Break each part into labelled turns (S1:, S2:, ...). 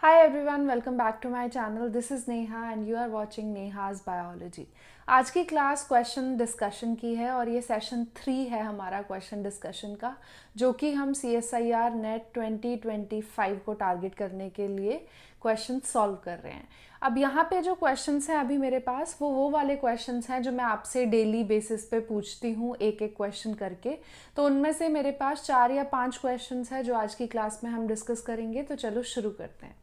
S1: Hi everyone, welcome back to my channel. This is Neha and you are watching Neha's Biology. आज की class question discussion की है और ये session 3 है हमारा क्वेश्चन डिस्कशन का, जो कि हम CSIR नेट 2025 को टारगेट करने के लिए क्वेश्चन सॉल्व कर रहे हैं। अब यहाँ पे जो क्वेश्चंस हैं अभी मेरे पास वो वाले क्वेश्चंस हैं जो मैं आपसे डेली बेसिस पे पूछती हूँ एक एक क्वेश्चन करके। तो उनमें से मेरे पास 4 या 5 क्वेश्चंस हैं जो आज की क्लास में हम डिस्कस करेंगे। तो चलो शुरू करते हैं।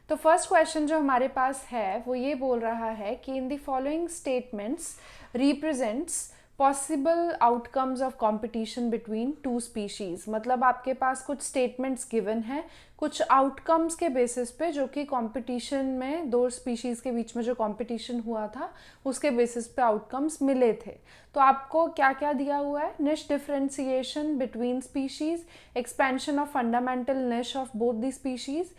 S1: तो फर्स्ट क्वेश्चन जो हमारे पास है वो ये बोल रहा है कि in the following statements represents possible outcomes of competition between two species. मतलब आपके पास कुछ स्टेटमेंट्स गिवन है कुछ आउटकम्स के बेसिस पे जो कि कंपटीशन में दो स्पीशीज के बीच में जो कंपटीशन हुआ था उसके बेसिस पे आउटकम्स मिले थे। तो आपको क्या क्या दिया हुआ है? Niche differentiation between species, expansion of fundamental niche of both the species,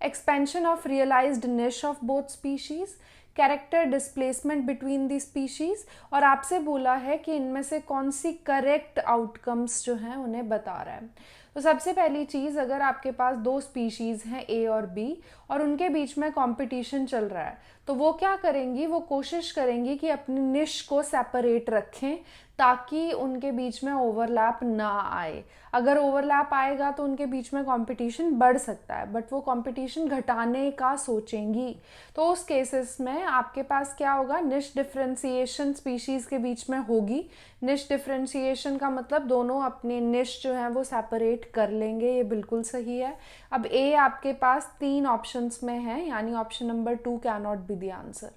S1: expansion of realized niche of both species, character displacement between the species, और आपसे बोला है कि इनमें से कौन सी करेक्ट आउटकम्स जो हैं उन्हें बता रहा है। तो सबसे पहली चीज़, अगर आपके पास दो स्पीशीज़ हैं ए और बी और उनके बीच में कंपटीशन चल रहा है तो वो क्या करेंगी, वो कोशिश करेंगी कि अपनी निश को सेपरेट रखें ताकि उनके बीच में ओवरलैप ना आए। अगर ओवरलैप आएगा तो उनके बीच में कंपटीशन बढ़ सकता है, बट वो कंपटीशन घटाने का सोचेंगी। तो उस केसेस में आपके पास क्या होगा, निश डिफरेंशिएशन स्पीशीज़ के बीच में होगी। निश डिफरेंशिएशन का मतलब दोनों अपने निश जो है वो सेपरेट कर लेंगे, ये बिल्कुल सही है। अब ए आपके पास 3 ऑप्शंस में है, यानी option number 2 cannot be the answer.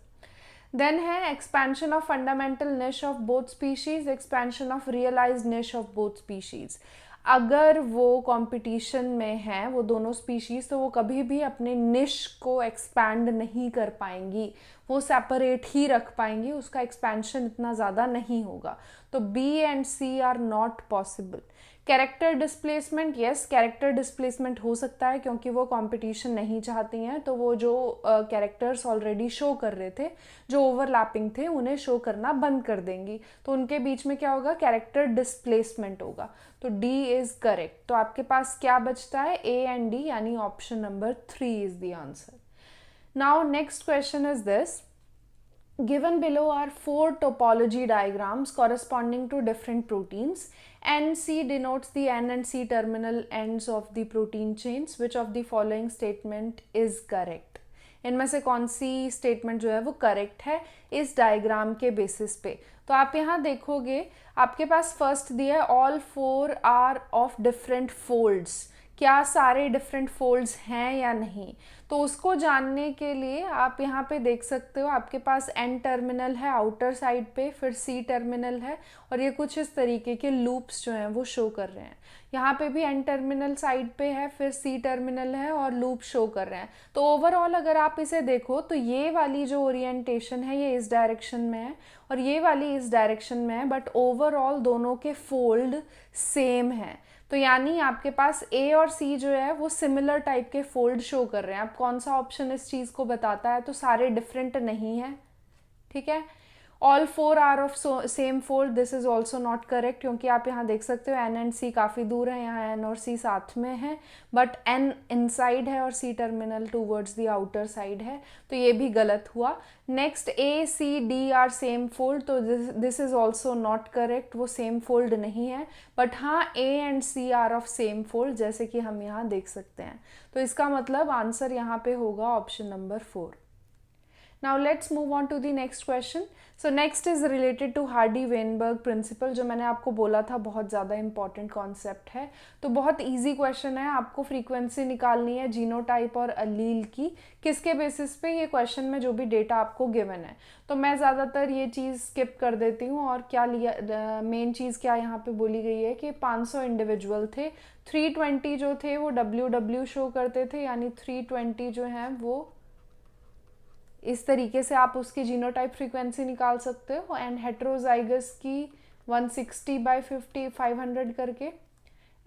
S1: Then है expansion of fundamental niche of both species, expansion of realised niche of both species. अगर वो कंपटीशन में हैं वो दोनों स्पीशीज तो वो कभी भी अपने निश को एक्सपैंड नहीं कर पाएंगी, वो सेपरेट ही रख पाएंगी, उसका एक्सपेंशन इतना ज़्यादा नहीं होगा। तो B and C are not possible. Character displacement, yes character displacement हो सकता है क्योंकि वो कंपटीशन नहीं चाहती हैं, तो वो जो कैरेक्टर्स ऑलरेडी शो कर रहे थे जो ओवरलैपिंग थे उन्हें शो करना बंद कर देंगी, तो उनके बीच में क्या होगा, कैरेक्टर डिस्प्लेसमेंट होगा। तो डी इज करेक्ट। तो आपके पास क्या बचता है, ए एंड डी, यानी option number 3 is the answer. Now next question is this, given below are 4 topology diagrams corresponding to different proteins. NC denotes the N and C terminal ends of the protein chains. Which of the following statement is correct? इनमें से कौन सी statement जो है वो correct है इस diagram के basis पे? तो आप यहाँ देखोगे आपके पास फर्स्ट दिया है all 4 are of different folds. क्या सारे डिफरेंट फोल्ड्स हैं या नहीं, तो उसको जानने के लिए आप यहाँ पे देख सकते हो आपके पास एन टर्मिनल है आउटर साइड पे, फिर सी टर्मिनल है, और ये कुछ इस तरीके के लूप्स जो हैं वो शो कर रहे हैं। यहाँ पे भी एन टर्मिनल साइड पे है, फिर सी टर्मिनल है और लूप शो कर रहे हैं। तो ओवरऑल अगर आप इसे देखो तो ये वाली जो ओरिएंटेशन है ये इस डायरेक्शन में है और ये वाली इस डायरेक्शन में है, बट ओवरऑल दोनों के फोल्ड सेम है। तो यानी आपके पास ए और सी जो है वो सिमिलर टाइप के फोल्ड शो कर रहे हैं। अब कौन सा ऑप्शन इस चीज़ को बताता है, तो सारे डिफरेंट नहीं है, ठीक है। All 4 are of same fold, this is also not correct, क्योंकि आप यहाँ देख सकते हो एन एंड सी काफ़ी दूर है, यहाँ एन और सी साथ में है, बट एन इनसाइड है और C terminal towards the outer side है, तो ये भी गलत हुआ। Next A C D are same fold, तो this is also not correct, वो सेम फोल्ड नहीं है, बट हाँ A and C are of same fold, जैसे कि हम यहाँ देख सकते हैं। तो इसका मतलब आंसर यहाँ पे होगा option number 4। Now let's move on to the next question. So next is related to Hardy-Weinberg principle, जो मैंने आपको बोला था बहुत ज़्यादा इंपॉर्टेंट कॉन्सेप्ट है। तो बहुत इजी क्वेश्चन है, आपको फ्रीक्वेंसी निकालनी है जीनोटाइप और अलील की, किसके बेसिस पे, ये क्वेश्चन में जो भी डेटा आपको गिवन है। तो मैं ज़्यादातर ये चीज़ स्किप कर देती हूँ, और क्या लिया मेन चीज़ क्या यहाँ पे बोली गई है कि 500 इंडिविजुअल थे, 320 जो थे वो WW शो करते थे, यानी 320 जो हैं वो इस तरीके से आप उसकी जीनोटाइप फ्रीक्वेंसी निकाल सकते हो, एंड हेट्रोजाइगस की 160/50 500 करके,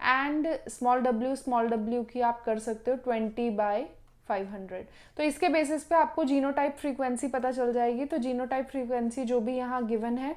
S1: एंड स्मॉल डब्ल्यू की आप कर सकते हो 20/500। तो इसके बेसिस पे आपको जीनोटाइप फ्रीक्वेंसी पता चल जाएगी। तो जीनोटाइप फ्रीक्वेंसी जो भी यहाँ गिवन है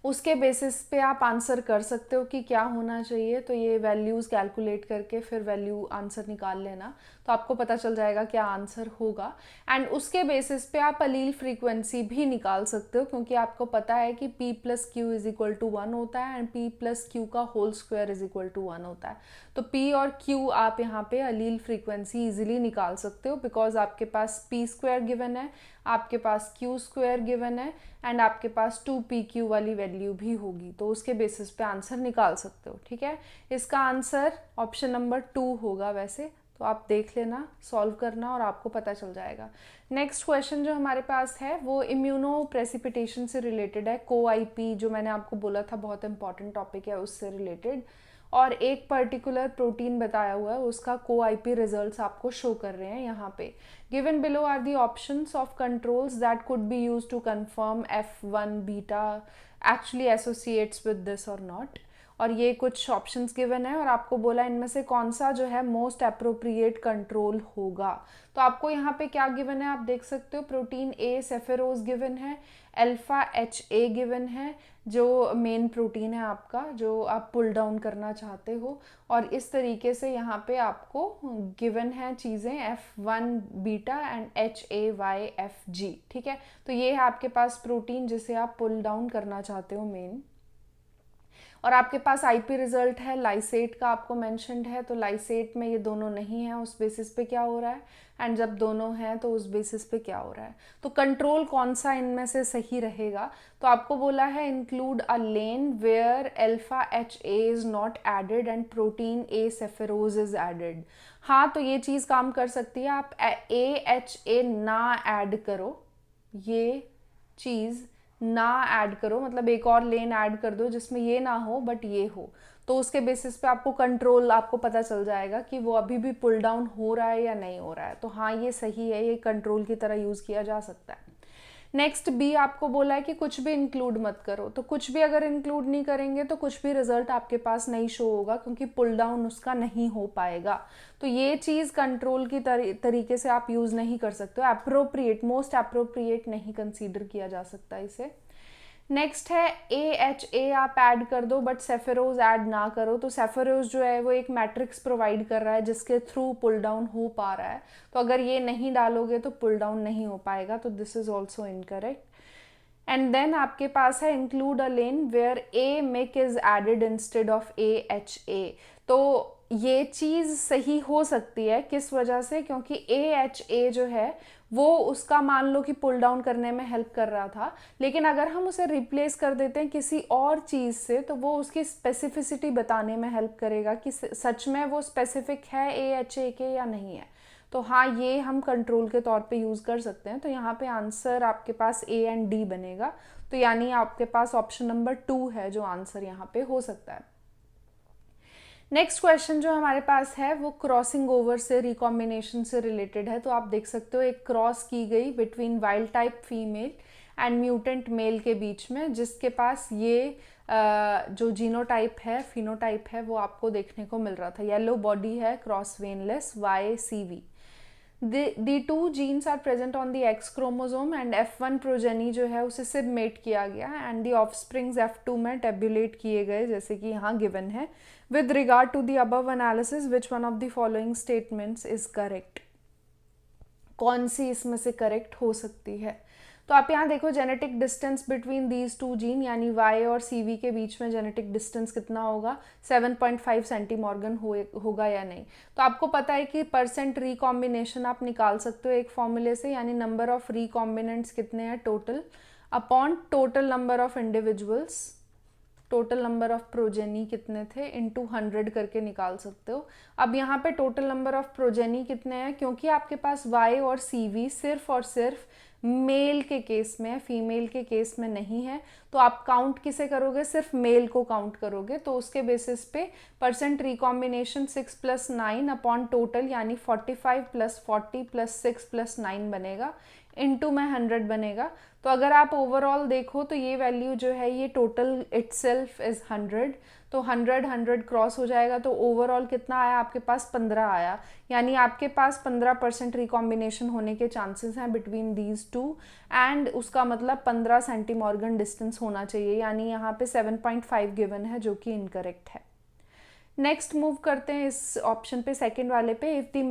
S1: उसके बेसिस पे आप आंसर कर सकते हो कि क्या होना चाहिए। तो ये वैल्यूज़ कैलकुलेट करके फिर वैल्यू आंसर निकाल लेना। तो आपको पता चल जाएगा क्या आंसर होगा। एंड उसके बेसिस पे आप अलील फ्रीक्वेंसी भी निकाल सकते हो, क्योंकि आपको पता है कि p plus Q is equal to 1 होता है एंड p प्लस क्यू का whole square is equal to 1 होता है। तो p और q आप यहाँ पे अलील फ्रीक्वेंसी इजीली निकाल सकते हो, बिकॉज आपके पास p स्क्वायर गिवन है, आपके पास q स्क्वायर गिवन है एंड आपके पास 2pq वाली वैल्यू भी होगी, तो उसके बेसिस पे आंसर निकाल सकते हो। ठीक है, इसका आंसर ऑप्शन नंबर 2 होगा वैसे, तो आप देख लेना, सॉल्व करना और आपको पता चल जाएगा। नेक्स्ट क्वेश्चन जो हमारे पास है वो इम्यूनो प्रेसिपिटेशन से रिलेटेड है, CoIP जो मैंने आपको बोला था बहुत इंपॉर्टेंट टॉपिक है उससे रिलेटेड, और एक पर्टिकुलर प्रोटीन बताया हुआ है, उसका CoIP रिजल्ट्स आपको शो कर रहे हैं यहाँ पे। Given below are the options of controls that could be use to confirm F1 beta actually associates with this और नॉट, और ये कुछ ऑप्शंस गिवन है और आपको बोला इनमें से कौन सा जो है मोस्ट अप्रोप्रिएट कंट्रोल होगा। तो आपको यहाँ पे क्या गिवन है आप देख सकते हो, प्रोटीन ए सेफेरोज गिवन है, अल्फा HA गिवन है जो मेन प्रोटीन है आपका जो आप पुल डाउन करना चाहते हो, और इस तरीके से यहाँ पे आपको गिवन है चीज़ें F1 बीटा एंड HAYFG। ठीक है, तो ये है आपके पास प्रोटीन जिसे आप पुल डाउन करना चाहते हो मेन, और आपके पास IP रिजल्ट है लाइसेट का आपको मेंशन्ड है, तो लाइसेट में ये दोनों नहीं है, उस बेसिस पे क्या हो रहा है, एंड जब दोनों हैं तो उस बेसिस पे क्या हो रहा है। तो कंट्रोल कौन सा इनमें से सही रहेगा, तो आपको बोला है include a lane where alpha HA is not added and protein A sepharose is added. हाँ, तो ये चीज़ काम कर सकती है, आप AHA ना ऐड करो, ये चीज़ ना ऐड करो, मतलब एक और लेन ऐड कर दो जिसमें ये ना हो बट ये हो, तो उसके बेसिस पे आपको कंट्रोल आपको पता चल जाएगा कि वो अभी भी पुल डाउन हो रहा है या नहीं हो रहा है। तो हाँ, ये सही है, ये कंट्रोल की तरह यूज़ किया जा सकता है। नेक्स्ट बी आपको बोला है कि कुछ भी इंक्लूड मत करो, तो कुछ भी अगर इंक्लूड नहीं करेंगे तो कुछ भी रिजल्ट आपके पास नहीं शो होगा, क्योंकि पुल डाउन उसका नहीं हो पाएगा। तो ये चीज़ कंट्रोल की तरीके से आप यूज़ नहीं कर सकते हो, अप्रोप्रिएट मोस्ट अप्रोप्रिएट नहीं कंसीडर किया जा सकता इसे। नेक्स्ट है AHA आप ऐड कर दो बट सेफेरोज ऐड ना करो, तो सेफेरोज जो है वो एक मैट्रिक्स प्रोवाइड कर रहा है जिसके थ्रू पुल डाउन हो पा रहा है, तो अगर ये नहीं डालोगे तो पुल डाउन नहीं हो पाएगा, तो this is also incorrect. And then आपके पास है include a lane where A-MYC is added instead of AHA, तो ये चीज़ सही हो सकती है, किस वजह से, क्योंकि AHA जो है वो उसका मान लो कि पुल डाउन करने में हेल्प कर रहा था, लेकिन अगर हम उसे रिप्लेस कर देते हैं किसी और चीज़ से तो वो उसकी स्पेसिफिसिटी बताने में हेल्प करेगा कि सच में वो स्पेसिफिक है AHA के या नहीं है। तो हाँ, ये हम कंट्रोल के तौर पे यूज़ कर सकते हैं। तो यहाँ पे आंसर आपके पास A एंड D बनेगा, तो यानी आपके पास ऑप्शन नंबर 2 है जो आंसर यहाँ पे हो सकता है। नेक्स्ट क्वेश्चन जो हमारे पास है वो क्रॉसिंग ओवर से रिकॉम्बिनेशन से रिलेटेड है, तो आप देख सकते हो एक क्रॉस की गई between wild type female and mutant male के बीच में, जिसके पास ये जो जीनोटाइप है फिनोटाइप है वो आपको देखने को मिल रहा था, येलो बॉडी है, cross वेनलेस, YCV। The two genes are present on the X chromosome and F1 progeny जो है उसे सिर्फ मेट किया गया एंड the offsprings F2 में टेब्यूलेट किए गए, जैसे कि यहाँ गिवन है। With regard to the above analysis, which one of the following statements is correct? कौन सी इसमें से करेक्ट हो सकती है? तो आप यहाँ देखो genetic distance between these two gene यानी Y और CV के बीच में जेनेटिक डिस्टेंस कितना होगा, 7.5 सेंटीमॉर्गन होगा या नहीं। तो आपको पता है कि परसेंट रिकॉम्बिनेशन आप निकाल सकते हो एक फॉर्मूले से, यानी नंबर ऑफ रिकॉम्बिनेंट्स कितने हैं total upon total number of individuals, total number of progeny कितने थे इनटू 100 करके निकाल सकते हो। अब यहाँ पे टोटल नंबर ऑफ प्रोजेनी कितने हैं, क्योंकि आपके पास Y और CV सिर्फ और सिर्फ मेल के केस में है, फीमेल के केस में नहीं है, तो आप काउंट किसे करोगे, सिर्फ मेल को काउंट करोगे। तो उसके बेसिस पे परसेंट रिकॉम्बिनेशन 6 + 9 अपॉन टोटल यानी 45 + 40 + 6 + 9 बनेगा, इनटू में 100 बनेगा। तो अगर आप ओवरऑल देखो तो ये वैल्यू जो है ये टोटल इटसेल्फ इज 100, तो 100 क्रॉस हो जाएगा, तो ओवरऑल कितना आया आपके पास 15 आया, यानी आपके पास 15% रिकॉम्बिनेशन होने के चांसेस हैं बिटवीन दीज टू, एंड उसका मतलब 15 सेंटीमॉर्गन डिस्टेंस होना चाहिए, यानी यहाँ पे 7.5 गिवन है जो कि इनकरेक्ट है। नेक्स्ट मूव करते हैं इस ऑप्शन पे, सेकंड वाले पे. If the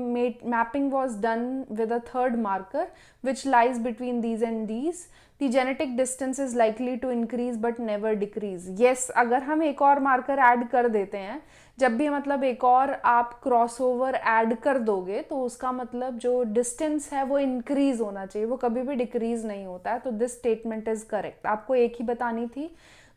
S1: mapping was done with a third marker which lies between these and these, the genetic distance is likely to increase but never decrease. Yes, अगर हम एक और मार्कर ऐड कर देते हैं, जब भी मतलब एक और आप क्रॉसओवर ऐड कर दोगे तो उसका मतलब जो डिस्टेंस है वो इंक्रीज होना चाहिए, वो कभी भी डिक्रीज नहीं होता है. तो दिस स्टेटमेंट इज करेक्ट. आपको एक ही बतानी थी,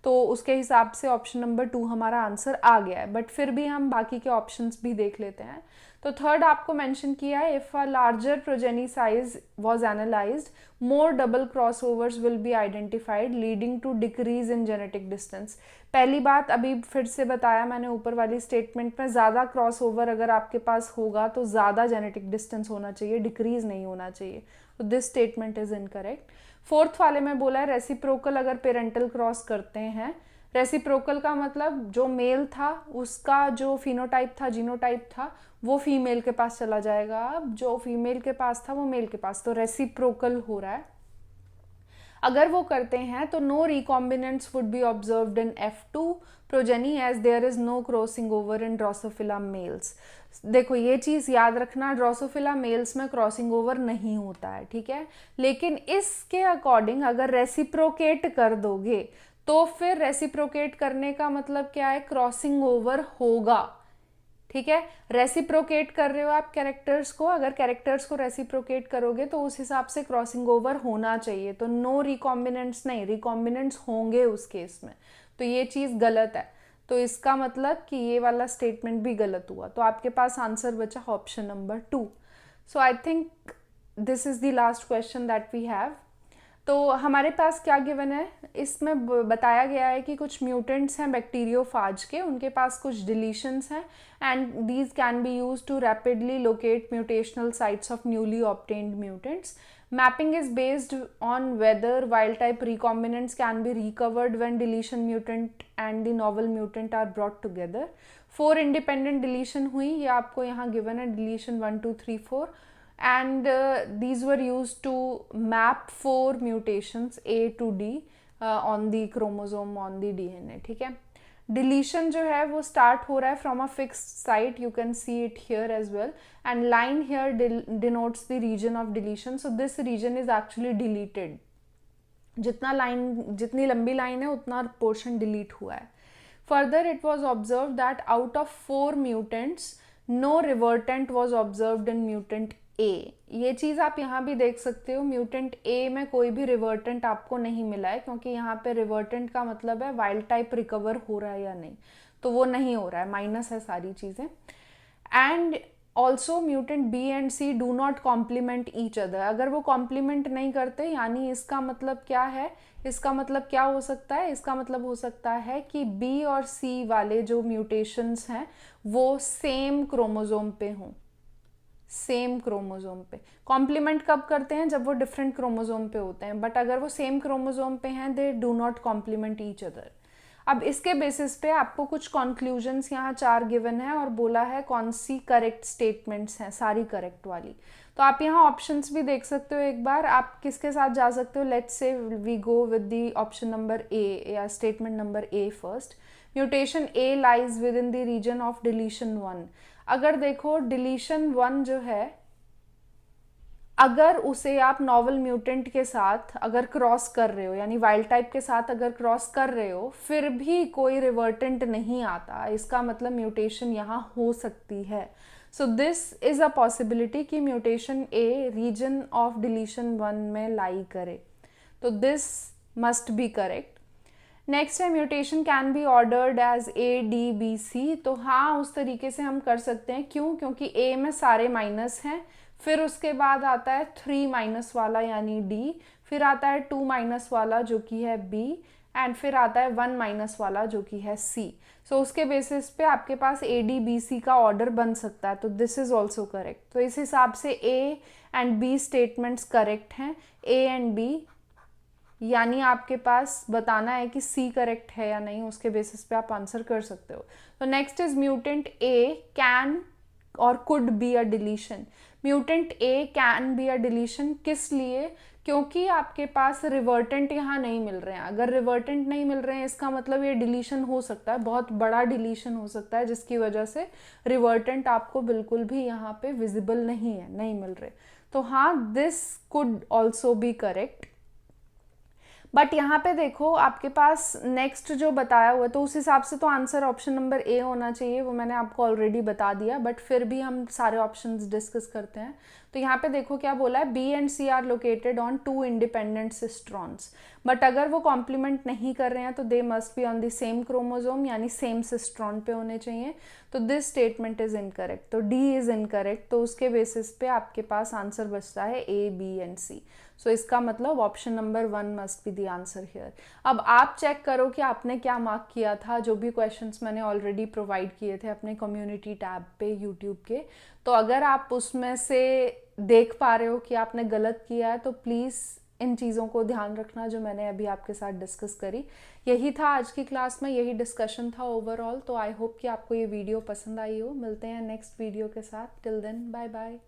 S1: तो उसके हिसाब से ऑप्शन नंबर 2 हमारा आंसर आ गया है. बट फिर भी हम बाकी के ऑप्शंस भी देख लेते हैं. तो थर्ड आपको मेंशन किया है, if a larger progeny size was analysed, more double crossovers will be identified leading to decrease in genetic distance. पहली बात अभी फिर से बताया मैंने ऊपर वाली स्टेटमेंट में, ज़्यादा क्रॉसओवर अगर आपके पास होगा तो ज़्यादा जेनेटिक डिस्टेंस होना चाहिए, डिक्रीज नहीं होना चाहिए. तो this statement is incorrect. Fourth वाले में बोला है रेसिप्रोकल अगर पेरेंटल क्रॉस करते हैं, रेसिप्रोकल का मतलब जो मेल था उसका जो फिनोटाइप था, जीनोटाइप था, वो फीमेल के पास चला जाएगा. अब जो फीमेल के पास था वो मेल के पास, तो रेसिप्रोकल हो रहा है. अगर वो करते हैं तो no recombinants would be observed in F2 progeny as there is no crossing over in Drosophila males. देखो ये चीज़ याद रखना, ड्रोसोफिला मेल्स में क्रॉसिंग ओवर नहीं होता है, ठीक है. लेकिन इसके अकॉर्डिंग अगर रेसिप्रोकेट कर दोगे तो फिर रेसिप्रोकेट करने का मतलब क्या है, क्रॉसिंग ओवर होगा, ठीक है. रेसिप्रोकेट कर रहे हो आप कैरेक्टर्स को, अगर कैरेक्टर्स को रेसिप्रोकेट करोगे तो उस हिसाब से क्रॉसिंग ओवर होना चाहिए. तो नो रिकॉम्बिनेंट्स नहीं, रिकॉम्बिनेंट्स होंगे उस केस में. तो ये चीज़ गलत है. तो इसका मतलब कि ये वाला स्टेटमेंट भी गलत हुआ. तो आपके पास आंसर बचा option number 2. So I think this is the last question that we have. तो हमारे पास क्या गिवन है, इसमें बताया गया है कि कुछ म्यूटेंट्स हैं बैक्टीरियोफाज के, उनके पास कुछ डिलीशंस हैं and these can be use to rapidly locate mutational sites of newly obtained mutants. Mapping is based on whether wild type recombinants can be recovered when deletion mutant and the novel mutant are brought together. 4 independent deletion हुई, ये आपको यहाँ given है, deletion 1 2 3 4, and these were used to map 4 mutations A to D on the chromosome on the DNA, ठीक है. Deletion जो है वो स्टार्ट हो रहा है from a fixed site, you can see it here as well, and line here denotes the region of deletion. So this region is actually deleted. जितनी लंबी लाइन है उतना पोर्शन डिलीट हुआ है. Further it was observe that out of 4 mutants no revertant was observed in mutant A. ये चीज़ आप यहाँ भी देख सकते हो, म्यूटेंट ए में कोई भी रिवर्टेंट आपको नहीं मिला है, क्योंकि यहाँ पे रिवर्टेंट का मतलब है वाइल्ड टाइप रिकवर हो रहा है या नहीं, तो वो नहीं हो रहा है, माइनस है सारी चीज़ें. And also mutant B and C do not complement each other. अगर वो कॉम्प्लीमेंट नहीं करते, यानी इसका मतलब क्या है, इसका मतलब क्या हो सकता है, इसका मतलब हो सकता है कि बी और सी वाले जो म्यूटेशंस हैं वो सेम क्रोमोजोम पे हों, सेम क्रोमोजोम पे. कॉम्प्लीमेंट कब करते हैं, जब वो डिफरेंट क्रोमोजोम पे होते हैं, बट अगर वो सेम क्रोमोजोम पे हैं they do not complement each other. अब इसके बेसिस पे आपको कुछ कॉन्क्लूजन्स यहाँ 4 गिवन है और बोला है कौन सी करेक्ट स्टेटमेंट्स हैं, सारी करेक्ट वाली. तो आप यहाँ ऑप्शंस भी देख सकते हो एक बार, आप किसके साथ जा सकते हो. Let's say we go with the option number A या statement number A first. Mutation A lies within the region of deletion 1. अगर देखो डिलीशन 1 जो है, अगर उसे आप नॉवल म्यूटेंट के साथ अगर क्रॉस कर रहे हो, यानी वाइल्ड टाइप के साथ अगर क्रॉस कर रहे हो, फिर भी कोई रिवर्टेंट नहीं आता, इसका मतलब म्यूटेशन यहाँ हो सकती है. So this is a possibility कि mutation A region of deletion 1 में लाई करे. तो this must be correct. Next है mutation can be ordered as A D B C. तो हाँ, उस तरीके से हम कर सकते हैं. क्यों? क्योंकि ए में सारे माइनस हैं, फिर उसके बाद आता है 3 माइनस वाला यानी डी, फिर आता है 2 माइनस वाला जो कि है बी, एंड फिर आता है 1 माइनस वाला जो कि है सी. सो उसके बेसिस पे आपके पास ए डी बी सी का ऑर्डर बन सकता है. तो दिस इज ऑल्सो करेक्ट. तो इस हिसाब से A and B statements correct हैं, ए एंड बी. यानी आपके पास बताना है कि सी करेक्ट है या नहीं, उसके बेसिस पे आप आंसर कर सकते हो. तो next is mutant A can और could be a deletion. Mutant A can be a deletion, किस लिए? क्योंकि आपके पास रिवर्टेंट यहाँ नहीं मिल रहे हैं। अगर रिवर्टेंट नहीं मिल रहे हैं इसका मतलब ये डिलीशन हो सकता है, बहुत बड़ा डिलीशन हो सकता है जिसकी वजह से रिवर्टेंट आपको बिल्कुल भी यहाँ पे विजिबल नहीं है, नहीं मिल रहे। तो हाँ, this could also be correct. But यहाँ पे देखो आपके पास नेक्स्ट जो बताया हुआ है तो उस हिसाब से तो आंसर ऑप्शन नंबर ए होना चाहिए, वो मैंने आपको ऑलरेडी बता दिया। बट फिर भी हम सारे ऑप्शंस डिस्कस करते हैं। तो यहाँ पे देखो क्या बोला है, B and C are located on 2 independent cistrons. But अगर वो कॉम्प्लीमेंट नहीं कर रहे हैं तो they must be on the same chromosome, यानी सेम सिस्ट्रॉन पे होने चाहिए। तो दिस स्टेटमेंट इज इनकरेक्ट, तो डी इज इनकरेक्ट। तो उसके बेसिस पे आपके पास आंसर बचता है ए, बी एंड सी। सो इसका मतलब option number 1 must be the answer here. अब आप चेक करो कि आपने क्या मार्क किया था, जो भी क्वेश्चंस मैंने ऑलरेडी प्रोवाइड किए थे अपने कम्युनिटी टैब पे यूट्यूब के। तो अगर आप उसमें से देख पा रहे हो कि आपने गलत किया है तो प्लीज़ इन चीज़ों को ध्यान रखना जो मैंने अभी आपके साथ डिस्कस करी। यही था आज की क्लास में, यही डिस्कशन था ओवरऑल। तो आई होप कि आपको ये वीडियो पसंद आई हो। मिलते हैं नेक्स्ट वीडियो के साथ। Till then bye bye.